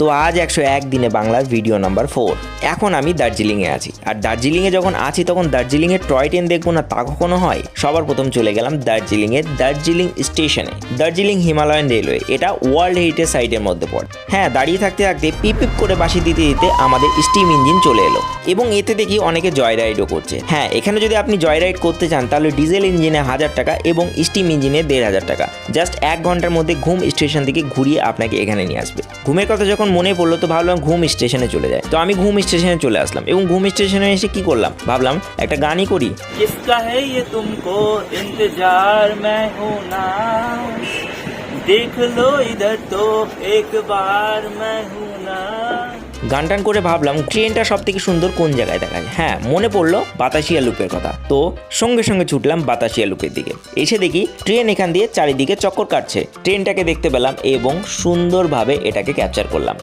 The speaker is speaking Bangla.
তো আজ 101 দিনে বাংলার ভিডিও নাম্বার 4। এখন আমি দার্জিলিংয়ে আছি, আর দার্জিলিংয়ে যখন আছি তখন দার্জিলিংয়ের টয় ট্রেন দেখবো না তা কখনো হয়। সবার প্রথম চলে গেলাম দার্জিলিংয়ের দার্জিলিং স্টেশনে। দার্জিলিং হিমালয়ান রেলওয়ে, এটা ওয়ার্ল্ড হেরিটেজ সাইটের মধ্যে পড়ে। হ্যাঁ, দাঁড়িয়ে থাকতে থাকতে পিপ পিপ করে বাঁশি দিতে দিতে আমাদের স্টিম ইঞ্জিন চলে এলো, এবং এতে দেখি অনেকে জয় রাইডও করছে। হ্যাঁ, এখানে যদি আপনি জয় রাইড করতে চান তাহলে ডিজেল ইঞ্জিনে 1000 টাকা এবং স্টিম ইঞ্জিনে 1500 টাকা। জাস্ট 1 ঘন্টার মধ্যে ঘুম স্টেশন থেকে ঘুরিয়ে আপনাকে এখানে নিয়ে আসবে। ঘুমের কথা যখন মনে পড়লো তো ভাবলাম ঘুম স্টেশনে চলে যায়। তো আমি ঘুম স্টেশনে চলে আসলাম, এবং ঘুম স্টেশনে এসে কি করলাম, ভাবলাম একটা গানই করি। किसका है ये तुमको इंतजार मैं हूं ना, देख लो इधर तो एक बार मैं हूं ना। গান টান করে ভাবলাম ট্রেনটা সব থেকে সুন্দর কোন জায়গায় দেখা যায়। হ্যাঁ, মনে পড়লো বাতাসিয়া লুপের কথা। তো সঙ্গে সঙ্গে ছুটলাম বাতাসিয়া লুপের দিকে। এসে দেখি ট্রেন এখান দিয়ে চারিদিকে চক্কর কাটছে। ট্রেনটাকে দেখতে পেলাম এবং সুন্দরভাবে এটাকে ক্যাপচার করলাম।